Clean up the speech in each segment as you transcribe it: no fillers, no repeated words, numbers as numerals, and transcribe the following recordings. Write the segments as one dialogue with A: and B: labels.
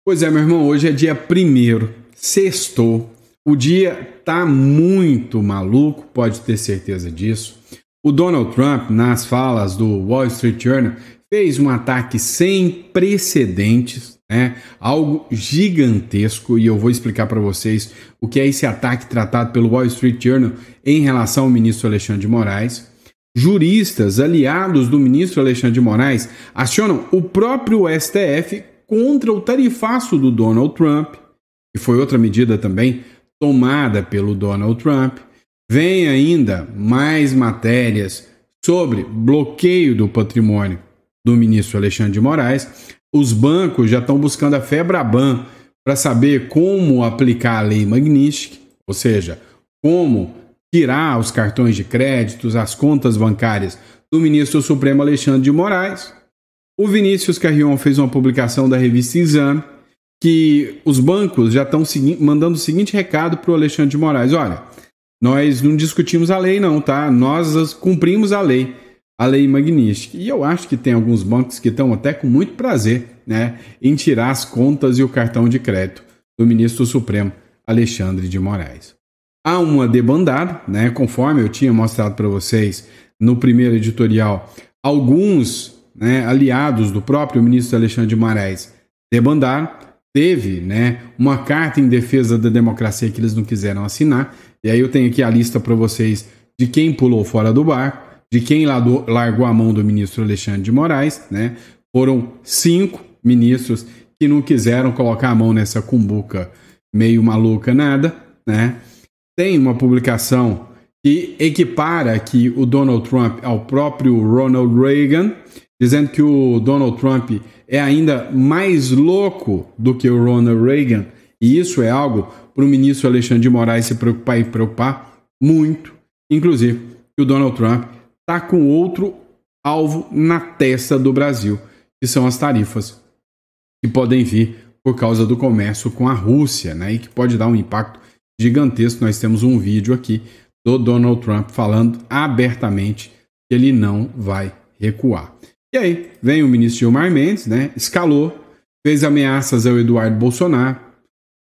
A: Pois é, meu irmão, hoje é dia 1º, sextou. O dia tá muito maluco, pode ter certeza disso. O Donald Trump, nas falas do Wall Street Journal, fez um ataque sem precedentes, né? Algo gigantesco, e eu vou explicar para vocês o que é esse ataque tratado pelo Wall Street Journal em relação ao ministro Alexandre de Moraes. Juristas aliados do ministro Alexandre de Moraes acionam o próprio STF contra o tarifaço do Donald Trump, que foi outra medida também tomada pelo Donald Trump. Vem ainda mais matérias sobre bloqueio do patrimônio do ministro Alexandre de Moraes. Os bancos já estão buscando a FEBRABAN para saber como aplicar a lei Magnitsky, ou seja, como tirar os cartões de créditos, as contas bancárias do ministro Supremo Alexandre de Moraes. O Vinícius Carrion fez uma publicação da revista Exame que os bancos já estão mandando o seguinte recado para o Alexandre de Moraes: olha, nós não discutimos a lei não, tá? Nós cumprimos a lei Magnitsky. E eu acho que tem alguns bancos que estão até com muito prazer, né, em tirar as contas e o cartão de crédito do ministro Supremo Alexandre de Moraes. Há uma debandada, né, conforme eu tinha mostrado para vocês no primeiro editorial, alguns, né, aliados do próprio ministro Alexandre de Moraes debandaram. Teve, né, uma carta em defesa da democracia que eles não quiseram assinar. E aí eu tenho aqui a lista para vocês de quem pulou fora do barco, de quem largou a mão do ministro Alexandre de Moraes, né? Foram 5 ministros que não quiseram colocar a mão nessa cumbuca meio maluca nada, né? Tem uma publicação que equipara aqui o Donald Trump ao próprio Ronald Reagan, dizendo que o Donald Trump é ainda mais louco do que o Ronald Reagan, e isso é algo para o ministro Alexandre de Moraes se preocupar e preocupar muito, inclusive que o Donald Trump está com outro alvo na testa do Brasil, que são as tarifas que podem vir por causa do comércio com a Rússia, né, e que pode dar um impacto gigantesco. Nós temos um vídeo aqui do Donald Trump falando abertamente que ele não vai recuar. E aí vem o ministro Gilmar Mendes, né, escalou, fez ameaças ao Eduardo Bolsonaro.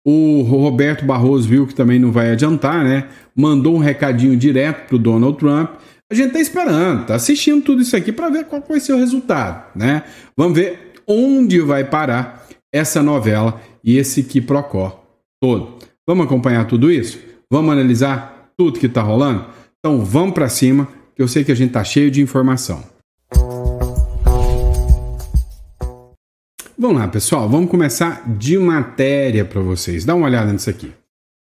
A: O Roberto Barroso viu que também não vai adiantar, né, mandou um recadinho direto para o Donald Trump. A gente está esperando, está assistindo tudo isso aqui para ver qual vai ser o resultado, né? Vamos ver onde vai parar essa novela e esse quiprocó todo. Vamos acompanhar tudo isso? Vamos analisar tudo que está rolando? Então vamos para cima, que eu sei que a gente está cheio de informação. Vamos lá, pessoal, vamos começar de matéria para vocês. Dá uma olhada nisso aqui.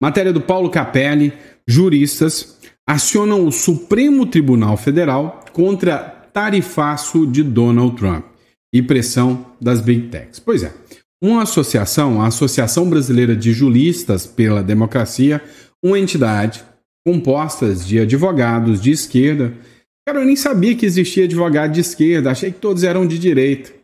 A: Matéria do Paulo Capelli, juristas acionam o Supremo Tribunal Federal contra tarifaço de Donald Trump e pressão das Big Techs. Pois é, uma associação, a Associação Brasileira de Juristas pela Democracia, uma entidade composta de advogados de esquerda. Cara, eu nem sabia que existia advogado de esquerda, achei que todos eram de direita.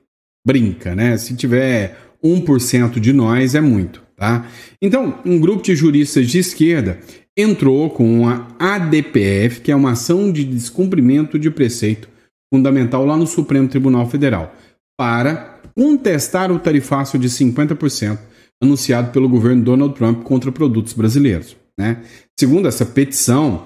A: Brinca, né? Se tiver 1% de nós, é muito, tá? Então, um grupo de juristas de esquerda entrou com a ADPF, que é uma ação de descumprimento de preceito fundamental lá no Supremo Tribunal Federal, para contestar o tarifaço de 50% anunciado pelo governo Donald Trump contra produtos brasileiros, né? Segundo essa petição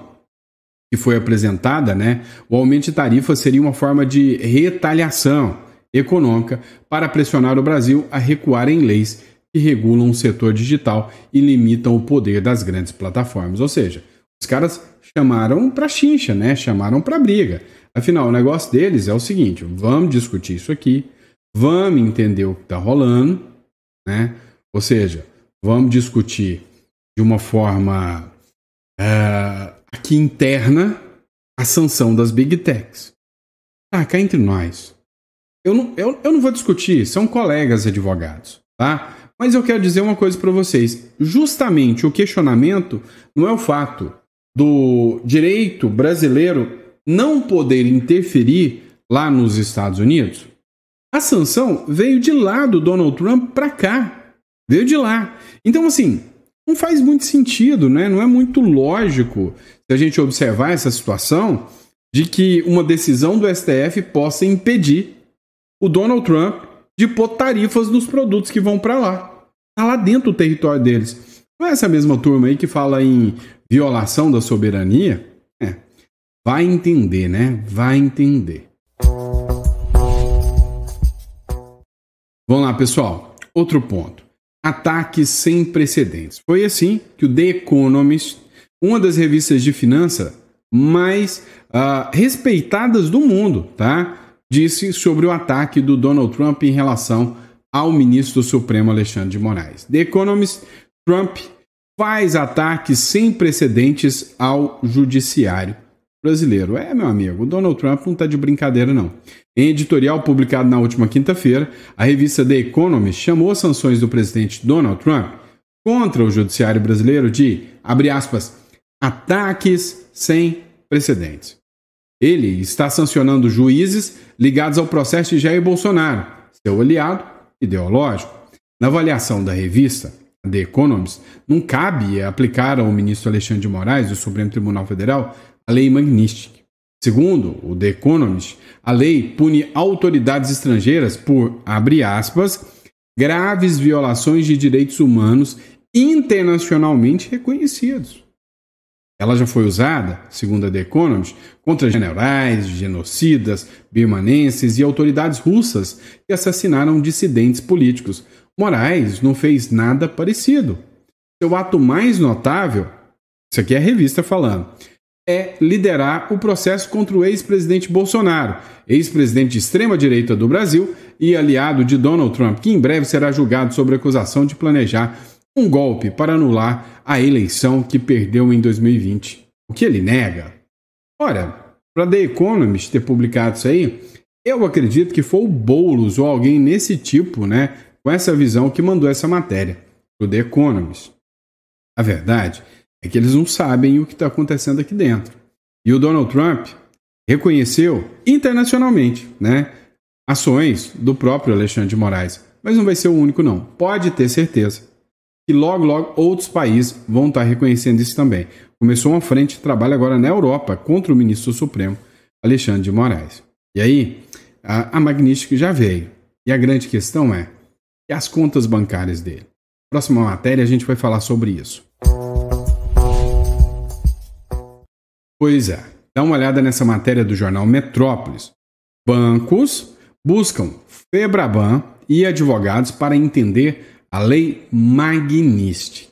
A: que foi apresentada, né, o aumento de tarifa seria uma forma de retaliação econômica para pressionar o Brasil a recuar em leis que regulam o setor digital e limitam o poder das grandes plataformas. Ou seja, os caras chamaram para chincha, né? Chamaram para briga. Afinal, o negócio deles é o seguinte: vamos discutir isso aqui, vamos entender o que está rolando, né? Ou seja, vamos discutir de uma forma aqui interna a sanção das Big Techs. Ah, cá entre nós. Eu não vou discutir, são colegas advogados, tá? Mas eu quero dizer uma coisa para vocês. Justamente o questionamento não é o fato do direito brasileiro não poder interferir lá nos Estados Unidos. A sanção veio de lá do Donald Trump para cá. Veio de lá. Então, assim, não faz muito sentido, né? Não é muito lógico se a gente observar essa situação de que uma decisão do STF possa impedir o Donald Trump de pôr tarifas nos produtos que vão para lá. Está lá dentro do território deles. Não é essa mesma turma aí que fala em violação da soberania? Vai entender, né? Vai entender. Vamos lá, pessoal. Outro ponto. Ataques sem precedentes. Foi assim que o The Economist, uma das revistas de finanças mais respeitadas do mundo, tá? Disse sobre o ataque do Donald Trump em relação ao ministro do Supremo Alexandre de Moraes. The Economist, Trump faz ataques sem precedentes ao judiciário brasileiro. Meu amigo, o Donald Trump não está de brincadeira, não. Em editorial publicado na última quinta-feira, a revista The Economist chamou as sanções do presidente Donald Trump contra o judiciário brasileiro de, abre aspas, ataques sem precedentes. Ele está sancionando juízes ligados ao processo de Jair Bolsonaro, seu aliado ideológico. Na avaliação da revista The Economist, não cabe aplicar ao ministro Alexandre de Moraes, do Supremo Tribunal Federal, a lei Magnitsky. Segundo o The Economist, a lei pune autoridades estrangeiras por, abre aspas, graves violações de direitos humanos internacionalmente reconhecidos. Ela já foi usada, segundo a The Economist, contra generais, genocidas, birmanenses e autoridades russas que assassinaram dissidentes políticos. Moraes não fez nada parecido. Seu ato mais notável, isso aqui é a revista falando, é liderar o processo contra o ex-presidente Bolsonaro, ex-presidente de extrema-direita do Brasil e aliado de Donald Trump, que em breve será julgado sobre a acusação de planejar um golpe para anular a eleição que perdeu em 2020. O que ele nega? Ora, para The Economist ter publicado isso aí, eu acredito que foi o Boulos ou alguém nesse tipo, né, com essa visão que mandou essa matéria para o The Economist. A verdade é que eles não sabem o que está acontecendo aqui dentro. E o Donald Trump reconheceu internacionalmente, né, ações do próprio Alexandre de Moraes. Mas não vai ser o único, não. Pode ter certeza que logo, logo outros países vão estar reconhecendo isso também. Começou uma frente de trabalho agora na Europa contra o ministro Supremo, Alexandre de Moraes. E aí, a Magnitsky já veio. E a grande questão é, e as contas bancárias dele? Próxima matéria a gente vai falar sobre isso. Pois é, dá uma olhada nessa matéria do jornal Metrópolis. Bancos buscam Febraban e advogados para entender a lei Magnitsky.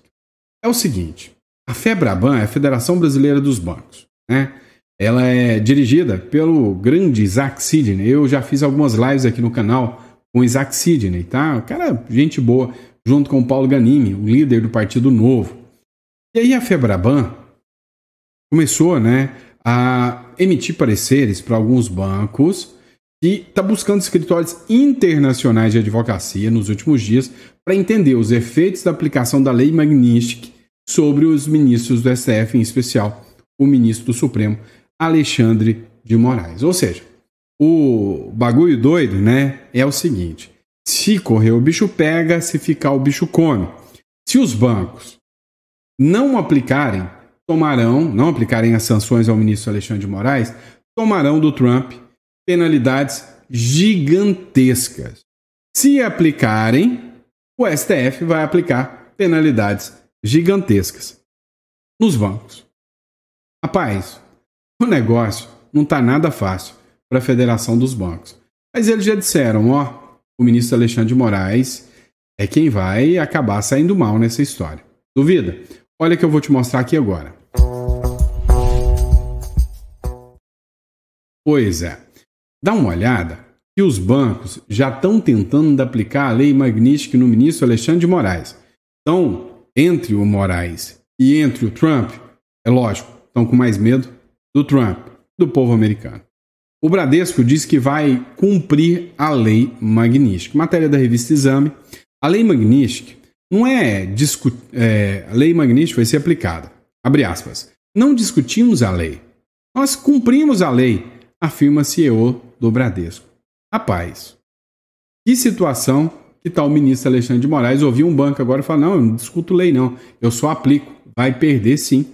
A: É o seguinte, a Febraban é a Federação Brasileira dos Bancos, né? Ela é dirigida pelo grande Isaac Sidney. Eu já fiz algumas lives aqui no canal com Isaac Sidney, tá? O cara, gente boa, junto com o Paulo Ganimi, o líder do Partido Novo. E aí a Febraban começou, né, a emitir pareceres para alguns bancos e está buscando escritórios internacionais de advocacia nos últimos dias para entender os efeitos da aplicação da lei Magnitsky sobre os ministros do STF, em especial o ministro do Supremo, Alexandre de Moraes. Ou seja, o bagulho doido, né, é o seguinte: se correr o bicho pega, se ficar o bicho come. Se os bancos não aplicarem as sanções ao ministro Alexandre de Moraes, tomarão do Trump penalidades gigantescas. Se aplicarem, o STF vai aplicar penalidades gigantescas nos bancos. Rapaz, o negócio não está nada fácil para a Federação dos Bancos. Mas eles já disseram, o ministro Alexandre de Moraes é quem vai acabar saindo mal nessa história. Duvida? Olha que eu vou te mostrar aqui agora. Pois é. Dá uma olhada que os bancos já estão tentando aplicar a lei Magnitsky no ministro Alexandre de Moraes. Então, entre o Moraes e entre o Trump, é lógico, estão com mais medo do Trump, do povo americano. O Bradesco diz que vai cumprir a lei Magnitsky. Matéria da revista Exame. A lei Magnitsky não a lei Magnitsky vai ser aplicada. Abre aspas. Não discutimos a lei. Nós cumprimos a lei, afirma CEO do Bradesco. Rapaz, que situação que tal o ministro Alexandre de Moraes ouvir um banco agora e falar, não, eu não discuto lei não, eu só aplico. Vai perder sim.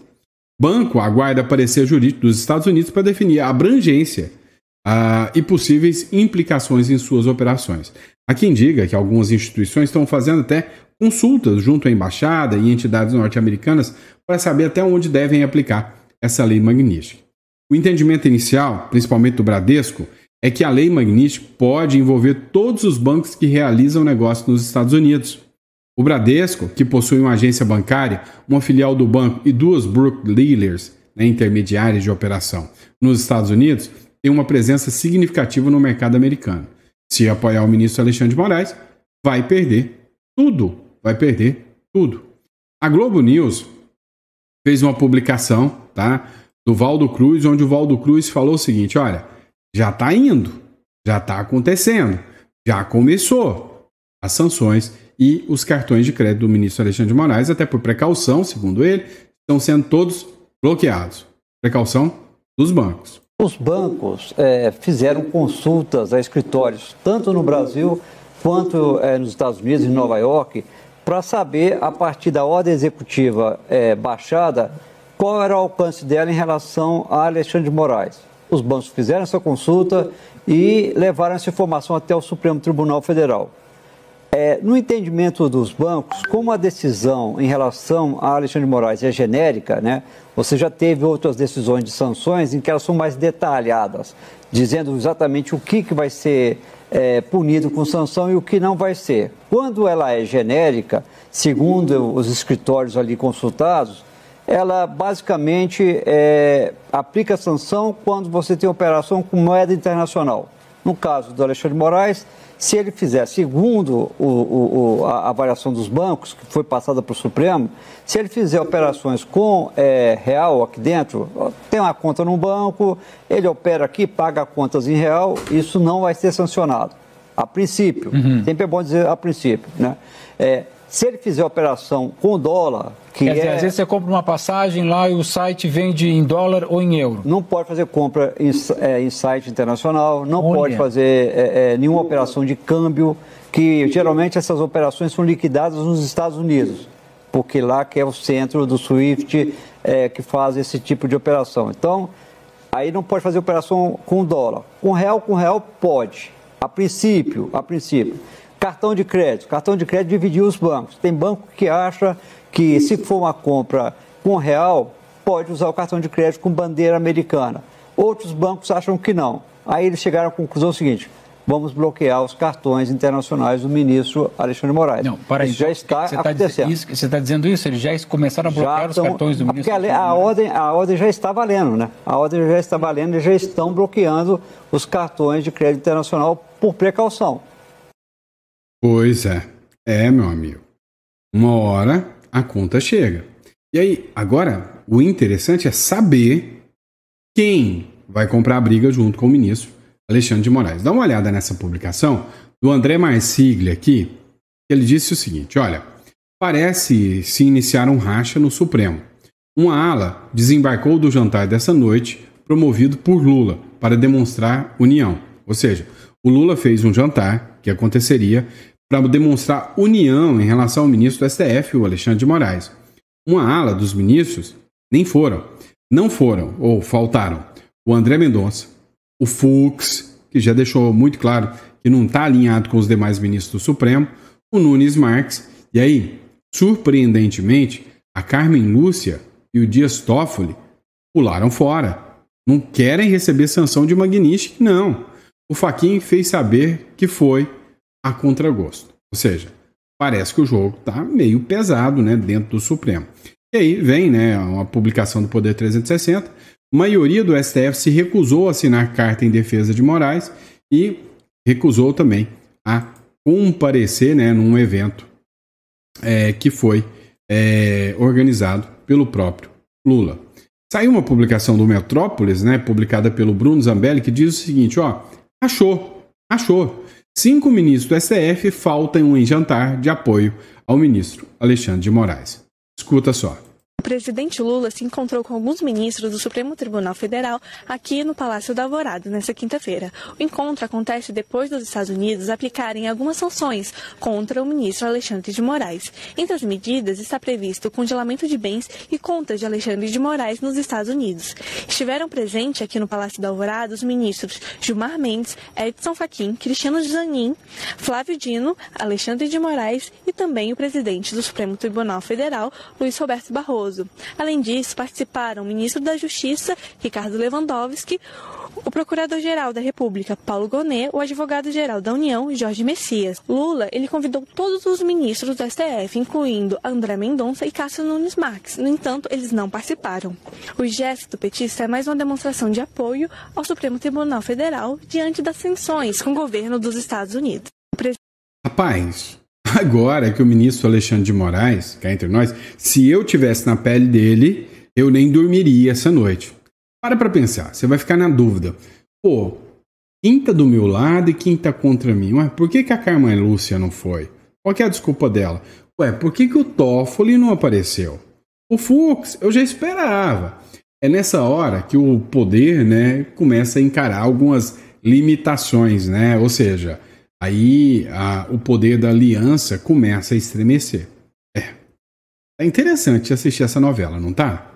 A: Banco aguarda parecer jurídico dos Estados Unidos para definir a abrangência e possíveis implicações em suas operações. Há quem diga que algumas instituições estão fazendo até consultas junto à embaixada e entidades norte-americanas para saber até onde devem aplicar essa lei Magnitsky. O entendimento inicial, principalmente do Bradesco, é que a lei Magnitsky pode envolver todos os bancos que realizam negócio nos Estados Unidos. O Bradesco, que possui uma agência bancária, uma filial do banco e 2 broker-dealers, intermediárias de operação, nos Estados Unidos, tem uma presença significativa no mercado americano. Se apoiar o ministro Alexandre de Moraes, vai perder tudo. Vai perder tudo. A Globo News fez uma publicação, tá, do Valdo Cruz, onde o Valdo Cruz falou o seguinte: olha, já está indo, já está acontecendo, já começou as sanções e os cartões de crédito do ministro Alexandre de Moraes, até por precaução, segundo ele, estão sendo todos bloqueados. Precaução dos bancos.
B: Os bancos fizeram consultas a escritórios, tanto no Brasil quanto nos Estados Unidos, em Nova York, para saber, a partir da ordem executiva baixada, qual era o alcance dela em relação a Alexandre de Moraes. Os bancos fizeram essa consulta e levaram essa informação até o Supremo Tribunal Federal. No entendimento dos bancos, como a decisão em relação a Alexandre de Moraes é genérica, né, você já teve outras decisões de sanções em que elas são mais detalhadas, dizendo exatamente o que vai ser punido com sanção e o que não vai ser. Quando ela é genérica, segundo os escritórios ali consultados, ela basicamente aplica sanção quando você tem operação com moeda internacional. No caso do Alexandre de Moraes, se ele fizer, segundo a avaliação dos bancos, que foi passada para o Supremo, se ele fizer operações com real aqui dentro, tem uma conta no banco, ele opera aqui, paga contas em real, isso não vai ser sancionado. A princípio, sempre é bom dizer a princípio, né? Se ele fizer operação com dólar, que
C: às vezes você compra uma passagem lá e o site vende em dólar ou em euro.
B: Não pode fazer compra em site internacional, não pode fazer nenhuma operação de câmbio, que geralmente essas operações são liquidadas nos Estados Unidos, porque lá que é o centro do SWIFT que faz esse tipo de operação. Então, aí não pode fazer operação com dólar. Com real pode, a princípio. Cartão de crédito dividiu os bancos. Tem banco que acha que se for uma compra com real, pode usar o cartão de crédito com bandeira americana. Outros bancos acham que não. Aí eles chegaram à conclusão seguinte: vamos bloquear os cartões internacionais do ministro Alexandre de Moraes.
C: Não, para isso já está acontecendo. Você está dizendo isso? Eles já começaram a bloquear os cartões do ministro?
B: Porque a ordem já está valendo, né? A ordem já está valendo e já estão bloqueando os cartões de crédito internacional por precaução.
A: Pois é, meu amigo. Uma hora a conta chega. E aí, agora, o interessante é saber quem vai comprar a briga junto com o ministro Alexandre de Moraes. Dá uma olhada nessa publicação do André Marsiglia aqui, que ele disse o seguinte: olha, parece se iniciar um racha no Supremo. Uma ala desembarcou do jantar dessa noite, promovido por Lula, para demonstrar união. Ou seja, o Lula fez um jantar que aconteceria para demonstrar união em relação ao ministro do STF, o Alexandre de Moraes. Uma ala dos ministros não foram, ou faltaram, o André Mendonça, o Fux, que já deixou muito claro que não está alinhado com os demais ministros do Supremo, o Nunes Marques, e aí, surpreendentemente, a Carmen Lúcia e o Dias Toffoli pularam fora. Não querem receber sanção de Magnitsky, não. O Fachin fez saber que foi a contragosto. Ou seja, parece que o jogo está meio pesado, né, dentro do Supremo. E aí vem, né, uma publicação do Poder 360. A maioria do STF se recusou a assinar carta em defesa de Moraes e recusou também a comparecer, né, num evento que foi organizado pelo próprio Lula. Saiu uma publicação do Metrópolis, né, publicada pelo Bruno Zambelli, que diz o seguinte: achou. 5 ministros do STF faltam em jantar de apoio ao ministro Alexandre de Moraes. Escuta só.
D: O presidente Lula se encontrou com alguns ministros do Supremo Tribunal Federal aqui no Palácio da Alvorada nesta quinta-feira. O encontro acontece depois dos Estados Unidos aplicarem algumas sanções contra o ministro Alexandre de Moraes. Entre as medidas está previsto o congelamento de bens e contas de Alexandre de Moraes nos Estados Unidos. Estiveram presentes aqui no Palácio da Alvorada os ministros Gilmar Mendes, Edson Fachin, Cristiano Zanin, Flávio Dino, Alexandre de Moraes e também o presidente do Supremo Tribunal Federal, Luiz Roberto Barroso. Além disso, participaram o ministro da Justiça, Ricardo Lewandowski, o procurador-geral da República, Paulo Gonet, o advogado-geral da União, Jorge Messias. Lula, ele convidou todos os ministros do STF, incluindo André Mendonça e Cássio Nunes Marques. No entanto, eles não participaram. O gesto do petista é mais uma demonstração de apoio ao Supremo Tribunal Federal diante das sanções com o governo dos Estados Unidos.
A: Rapaz, agora que o ministro Alexandre de Moraes, cá entre nós, se eu tivesse na pele dele, eu nem dormiria essa noite. Para pensar, você vai ficar na dúvida. Pô, quem tá do meu lado e quem tá contra mim? Ué, por que a Carmen Lúcia não foi? Qual que é a desculpa dela? Ué, por que o Toffoli não apareceu? O Fux, eu já esperava. É nessa hora que o poder, né, começa a encarar algumas limitações, né? Ou seja, aí o poder da aliança começa a estremecer. É interessante assistir essa novela, não tá?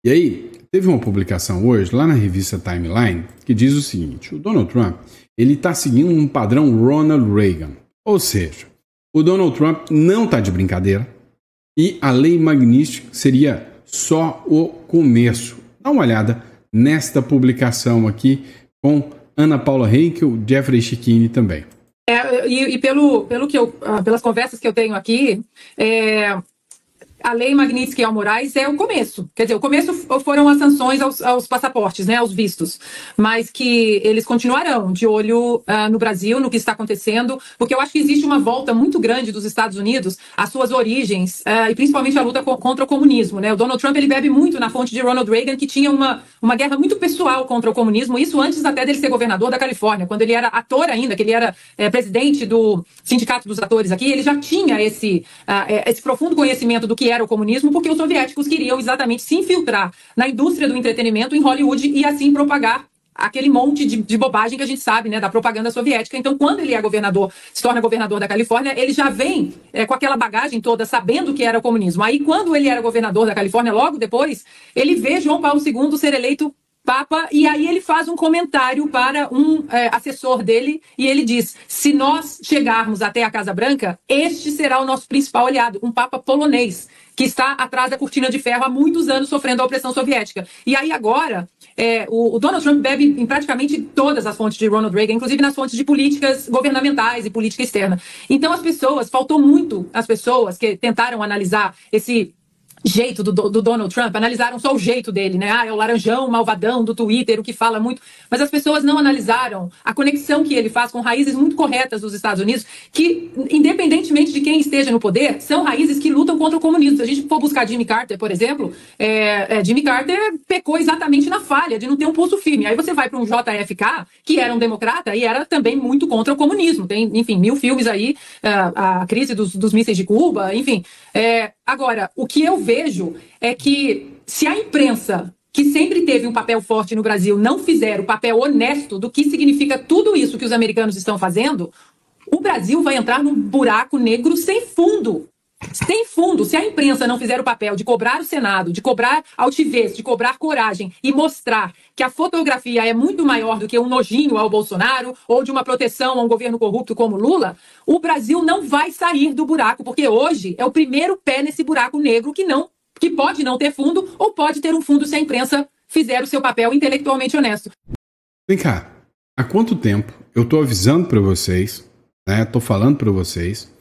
A: E aí, teve uma publicação hoje, lá na revista Timeline, que diz o seguinte: o Donald Trump, ele está seguindo um padrão Ronald Reagan. Ou seja, o Donald Trump não está de brincadeira e a lei Magnitsky seria só o começo. Dá uma olhada nesta publicação aqui com Ana Paula Henkel, Jeffrey Schickini também.
E: Pelas conversas que eu tenho aqui, a lei Magnitsky ao Moraes é o começo. Quer dizer, o começo foram as sanções aos passaportes, né, aos vistos. Mas que eles continuarão de olho no Brasil, no que está acontecendo, porque eu acho que existe uma volta muito grande dos Estados Unidos às suas origens, e principalmente a luta contra o comunismo, né? O Donald Trump, ele bebe muito na fonte de Ronald Reagan, que tinha uma guerra muito pessoal contra o comunismo, isso antes até dele ser governador da Califórnia, quando ele era ator ainda, que ele era presidente do Sindicato dos Atores aqui, ele já tinha esse profundo conhecimento do que era o comunismo, porque os soviéticos queriam exatamente se infiltrar na indústria do entretenimento em Hollywood e assim propagar aquele monte de bobagem que a gente sabe, né, da propaganda soviética. Então, quando ele é governador, se torna governador da Califórnia, ele já vem com aquela bagagem toda, sabendo o que era o comunismo. Aí, quando ele era governador da Califórnia, logo depois, ele vê João Paulo II ser eleito Papa, e aí ele faz um comentário para um assessor dele, e ele diz: se nós chegarmos até a Casa Branca, este será o nosso principal aliado, um Papa polonês, que está atrás da cortina de ferro há muitos anos sofrendo a opressão soviética. E aí agora, o Donald Trump bebe em praticamente todas as fontes de Ronald Reagan, inclusive nas fontes de políticas governamentais e política externa. Então faltou muito as pessoas que tentaram analisar esse jeito do Donald Trump, analisaram só o jeito dele, né? É o laranjão, malvadão do Twitter, o que fala muito. Mas as pessoas não analisaram a conexão que ele faz com raízes muito corretas dos Estados Unidos, que, independentemente de quem esteja no poder, são raízes que lutam contra o comunismo. Se a gente for buscar Jimmy Carter, por exemplo, Jimmy Carter pecou exatamente na falha de não ter um pulso firme. Aí você vai para um JFK, que era um democrata e era também muito contra o comunismo. Tem, enfim, 1000 filmes aí, a crise dos mísseis de Cuba, enfim. Agora, o que eu vejo é que se a imprensa, que sempre teve um papel forte no Brasil, não fizer o papel honesto do que significa tudo isso que os americanos estão fazendo, o Brasil vai entrar num buraco negro sem fundo. Sem fundo. Se a imprensa não fizer o papel de cobrar o Senado, de cobrar altivez, de cobrar coragem e mostrar que a fotografia é muito maior do que um nojinho ao Bolsonaro ou de uma proteção a um governo corrupto como Lula, o Brasil não vai sair do buraco, porque hoje é o primeiro pé nesse buraco negro que pode não ter fundo ou pode ter um fundo se a imprensa fizer o seu papel intelectualmente honesto.
A: Vem cá, há quanto tempo eu tô avisando para vocês, né, tô falando para vocês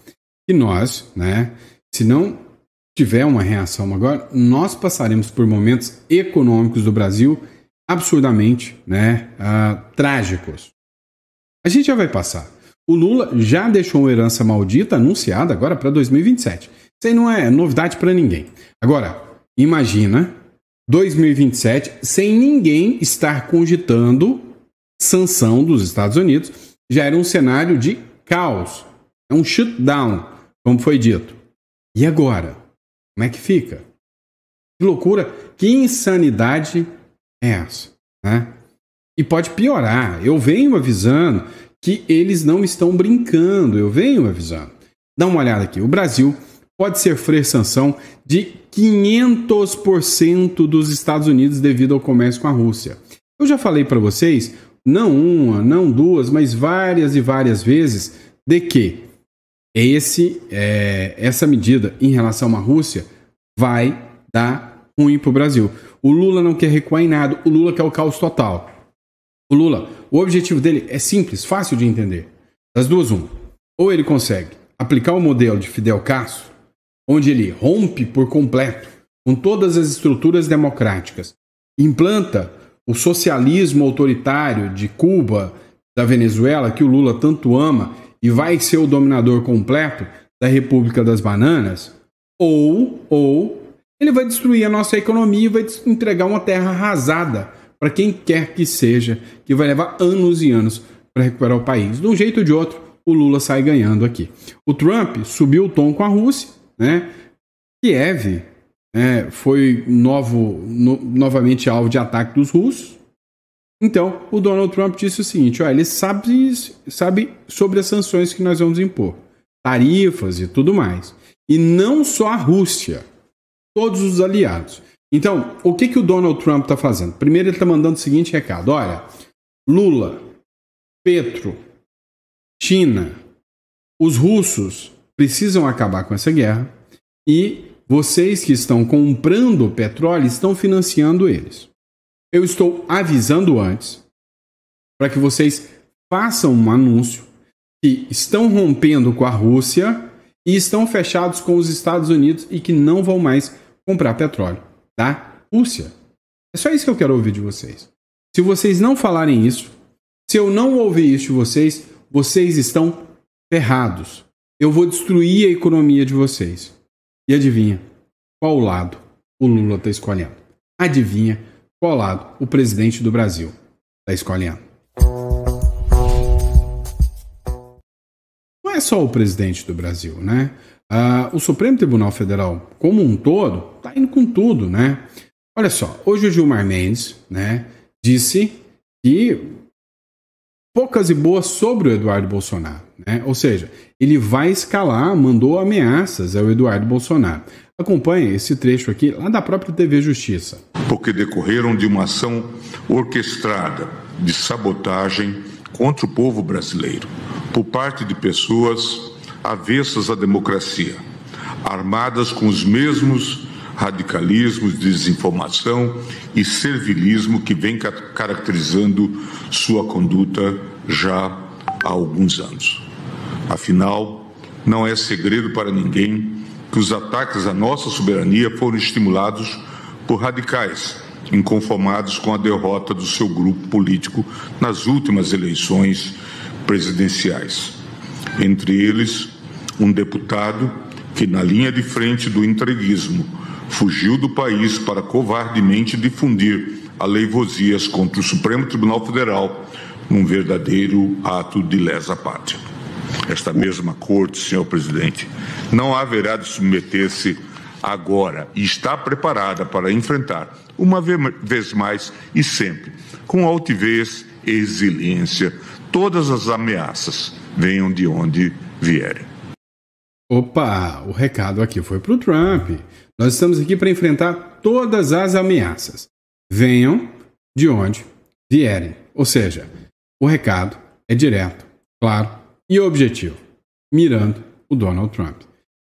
A: que nós, né, se não tiver uma reação agora, nós passaremos por momentos econômicos do Brasil absurdamente, né, trágicos. A gente já vai passar. O Lula já deixou uma herança maldita anunciada agora para 2027. Isso aí não é novidade para ninguém. Agora, imagina 2027 sem ninguém estar cogitando sanção dos Estados Unidos. Já era um cenário de caos. É um shutdown, como foi dito. E agora? Como é que fica? Que loucura, que insanidade é essa, né? E pode piorar. Eu venho avisando que eles não estão brincando. Eu venho avisando. Dá uma olhada aqui. O Brasil pode sofrer sanção de 500% dos Estados Unidos devido ao comércio com a Rússia. Eu já falei para vocês, não uma, não duas, mas várias e várias vezes, de que essa medida em relação à Rússia vai dar ruim para o Brasil. O Lula não quer recuar em nada, o Lula quer o caos total. O Lula, o objetivo dele é simples, fácil de entender. Das duas, uma. Ou ele consegue aplicar o modelo de Fidel Castro, onde ele rompe por completo com todas as estruturas democráticas, implanta o socialismo autoritário de Cuba, da Venezuela, que o Lula tanto ama, e vai ser o dominador completo da República das Bananas, ou ele vai destruir a nossa economia e vai entregar uma terra arrasada para quem quer que seja, que vai levar anos e anos para recuperar o país. De um jeito ou de outro, o Lula sai ganhando aqui. O Trump subiu o tom com a Rússia, né? Kiev foi novamente alvo de ataque dos russos. Então, o Donald Trump disse o seguinte, ele sabe sobre as sanções que nós vamos impor, tarifas e tudo mais. E não só a Rússia, todos os aliados. Então, o que o Donald Trump está fazendo? Primeiro, ele está mandando o seguinte recado. Olha, Lula, Petro, China, os russos precisam acabar com essa guerra e vocês que estão comprando petróleo estão financiando eles. Eu estou avisando antes para que vocês façam um anúncio que estão rompendo com a Rússia e estão fechados com os Estados Unidos e que não vão mais comprar petróleo da Rússia. É só isso que eu quero ouvir de vocês. Se vocês não falarem isso, se eu não ouvir isso de vocês, vocês estão ferrados. Eu vou destruir a economia de vocês. E adivinha qual lado o Lula está escolhendo? Adivinha qual lado o presidente do Brasil está escolhendo? Não é só o presidente do Brasil, né? O Supremo Tribunal Federal, como um todo, está indo com tudo, né? Olha só, hoje o Gilmar Mendes, né, disse que poucas e boas sobre o Eduardo Bolsonaro, né? Ou seja, ele vai escalar, mandou ameaças ao Eduardo Bolsonaro. Acompanhe esse trecho aqui, lá da própria TV Justiça.
F: Porque decorreram de uma ação orquestrada de sabotagem contra o povo brasileiro, por parte de pessoas avessas à democracia, armadas com os mesmos radicalismos de desinformação e servilismo que vem caracterizando sua conduta já há alguns anos. Afinal, não é segredo para ninguém que os ataques à nossa soberania foram estimulados por radicais inconformados com a derrota do seu grupo político nas últimas eleições presidenciais. Entre eles, um deputado que, na linha de frente do entreguismo, fugiu do país para covardemente difundir aleivosias contra o Supremo Tribunal Federal num verdadeiro ato de lesa pátria. Esta mesma corte, senhor presidente, não haverá de submeter-se agora e está preparada para enfrentar, uma vez mais e sempre, com altivez e resiliência, todas as ameaças, venham de onde vierem.
A: Opa, o recado aqui foi para o Trump. Nós estamos aqui para enfrentar todas as ameaças. Venham de onde vierem. Ou seja, o recado é direto, claro e objetivo, mirando o Donald Trump.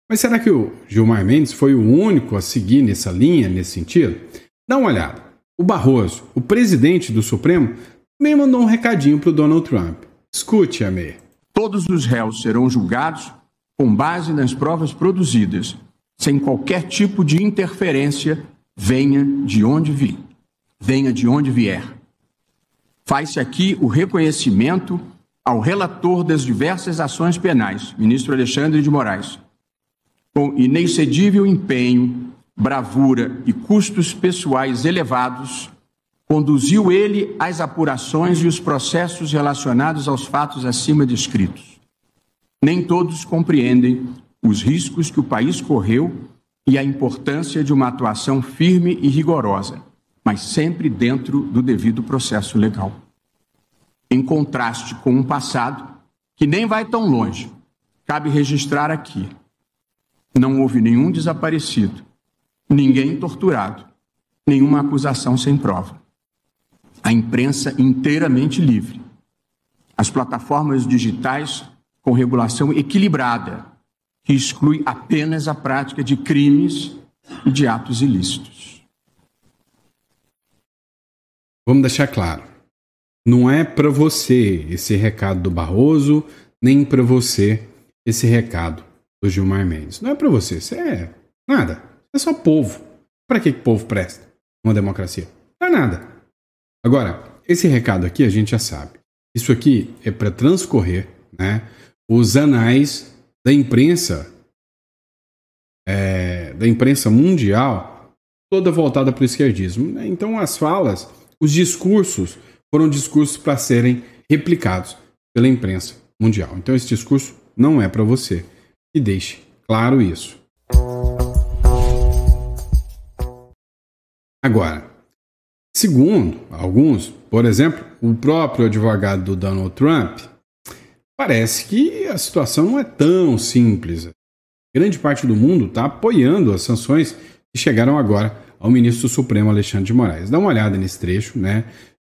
A: Mas será que o Gilmar Mendes foi o único a seguir nessa linha, nesse sentido? Dá uma olhada. O Barroso, o presidente do Supremo, também mandou um recadinho para o Donald Trump. Escute, Amir.
G: Todos os réus serão julgados com base nas provas produzidas, sem qualquer tipo de interferência, venha de onde vir, venha de onde vier. Faz-se aqui o reconhecimento ao relator das diversas ações penais, ministro Alexandre de Moraes. Com inexcedível empenho, bravura e custos pessoais elevados, conduziu ele as apurações e os processos relacionados aos fatos acima descritos. Nem todos compreendem os riscos que o país correu e a importância de uma atuação firme e rigorosa, mas sempre dentro do devido processo legal. Em contraste com um passado que nem vai tão longe, cabe registrar aqui: não houve nenhum desaparecido, ninguém torturado, nenhuma acusação sem prova. A imprensa inteiramente livre. As plataformas digitais com regulação equilibrada, que exclui apenas a prática de crimes e de atos ilícitos.
A: Vamos deixar claro. Não é para você esse recado do Barroso, nem para você esse recado do Gilmar Mendes. Não é para você. Você é nada. É só povo. Para que povo presta uma democracia? Não é nada. Agora, esse recado aqui a gente já sabe. Isso aqui é para transcorrer, né, os anais da imprensa mundial, toda voltada para o esquerdismo. Né? Então as falas, os discursos foram discursos para serem replicados pela imprensa mundial. Então esse discurso não é para você. E deixe claro isso. Agora, segundo alguns, por exemplo, o próprio advogado do Donald Trump, parece que a situação não é tão simples. Grande parte do mundo está apoiando as sanções que chegaram agora ao ministro Supremo Alexandre de Moraes. Dá uma olhada nesse trecho, né,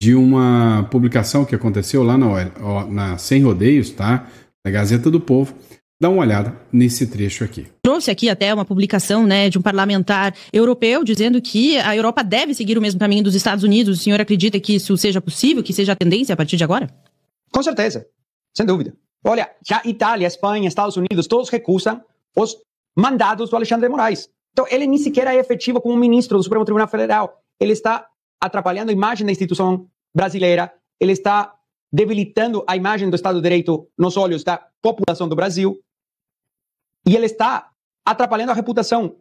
A: de uma publicação que aconteceu lá na Sem Rodeios, tá, da Gazeta do Povo. Dá uma olhada nesse trecho aqui.
H: Trouxe aqui até uma publicação, né, de um parlamentar europeu dizendo que a Europa deve seguir o mesmo caminho dos Estados Unidos. O senhor acredita que isso seja possível, que seja a tendência a partir de agora?
I: Com certeza, sem dúvida. Olha, já Itália, Espanha, Estados Unidos, todos recusam os mandados do Alexandre de Moraes. Então, ele nem sequer é efetivo como ministro do Supremo Tribunal Federal. Ele está atrapalhando a imagem da instituição brasileira, ele está debilitando a imagem do Estado de Direito nos olhos da população do Brasil, e ele está atrapalhando a reputação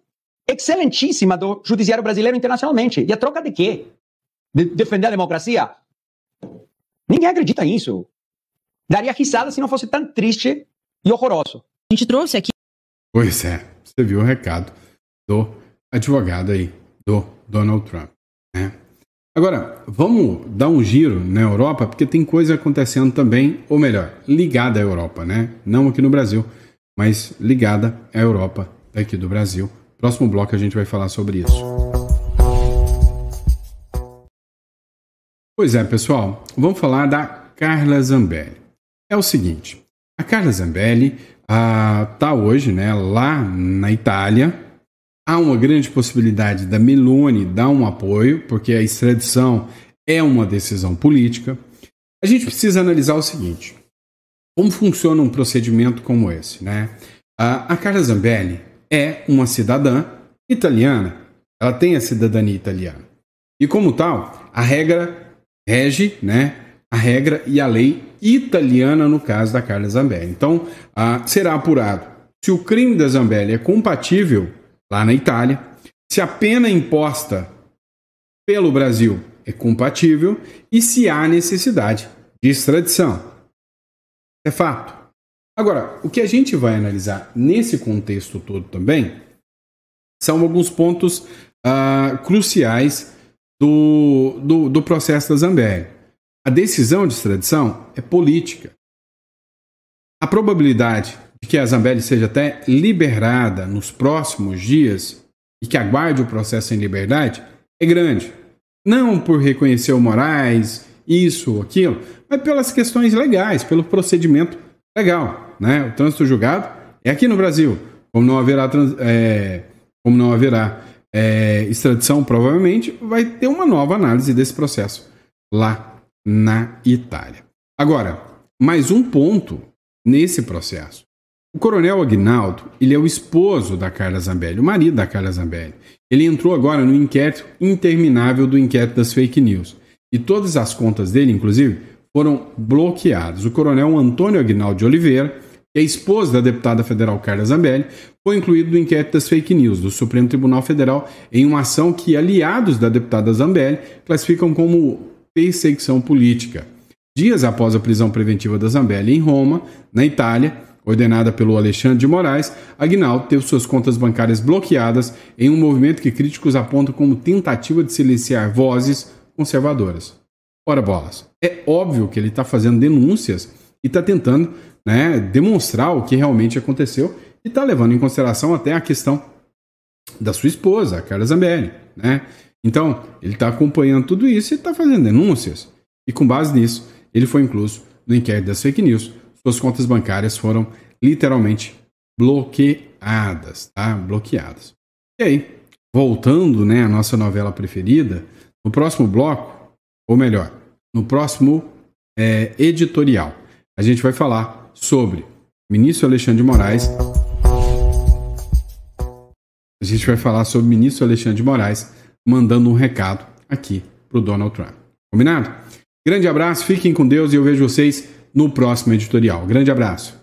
I: excelentíssima do judiciário brasileiro internacionalmente. E a troca de quê? De defender a democracia? Ninguém acredita nisso. Daria risada se não fosse tão triste e horroroso.
H: A gente trouxe aqui.
A: Pois é, você viu o recado do advogado aí, do Donald Trump, né? Agora, vamos dar um giro na Europa, porque tem coisa acontecendo também, ou melhor, ligada à Europa, né? Não aqui no Brasil, mas ligada à Europa daqui do Brasil. Próximo bloco a gente vai falar sobre isso. Pois é, pessoal, vamos falar da Carla Zambelli. É o seguinte, a Carla Zambelli está hoje, né, lá na Itália. Há uma grande possibilidade da Meloni dar um apoio, porque a extradição é uma decisão política. A gente precisa analisar o seguinte: como funciona um procedimento como esse, né? A Carla Zambelli é uma cidadã italiana, ela tem a cidadania italiana. E como tal, a regra rege, né, a regra e a lei italiana no caso da Carla Zambelli. Então, será apurado se o crime da Zambelli é compatível lá na Itália, se a pena imposta pelo Brasil é compatível e se há necessidade de extradição. É fato. Agora, o que a gente vai analisar nesse contexto todo também são alguns pontos cruciais do processo da Zambelli. A decisão de extradição é política. A probabilidade de que a Zambelli seja até liberada nos próximos dias e que aguarde o processo em liberdade é grande. Não por reconhecer o Moraes, isso ou aquilo, mas pelas questões legais, pelo procedimento legal, né? O trânsito julgado é aqui no Brasil. Como não haverá extradição, provavelmente vai ter uma nova análise desse processo lá na Itália. Agora, mais um ponto nesse processo. O coronel Aguinaldo, ele é o esposo da Carla Zambelli, o marido da Carla Zambelli. Ele entrou agora no inquérito interminável do inquérito das fake news. E todas as contas dele, inclusive, foram bloqueadas. O coronel Antônio Aguinaldo de Oliveira, que é esposo da deputada federal Carla Zambelli, foi incluído no inquérito das fake news do Supremo Tribunal Federal em uma ação que aliados da deputada Zambelli classificam como perseguição política. Dias após a prisão preventiva da Zambelli em Roma, na Itália, ordenada pelo Alexandre de Moraes, Aguinaldo teve suas contas bancárias bloqueadas em um movimento que críticos apontam como tentativa de silenciar vozes conservadoras. Ora bolas, é óbvio que ele está fazendo denúncias e está tentando, né, demonstrar o que realmente aconteceu e está levando em consideração até a questão da sua esposa, a Carla Zambelli, né? Então, ele está acompanhando tudo isso e está fazendo denúncias. E com base nisso, ele foi incluso no inquérito das fake news. Suas contas bancárias foram literalmente bloqueadas, tá? Bloqueadas. E aí, voltando, né, à nossa novela preferida, no próximo bloco, ou melhor, no próximo editorial, a gente vai falar sobre o ministro Alexandre de Moraes. A gente vai falar sobre o ministro Alexandre de Moraes mandando um recado aqui para o Donald Trump. Combinado? Grande abraço, fiquem com Deus e eu vejo vocês no próximo editorial. Grande abraço.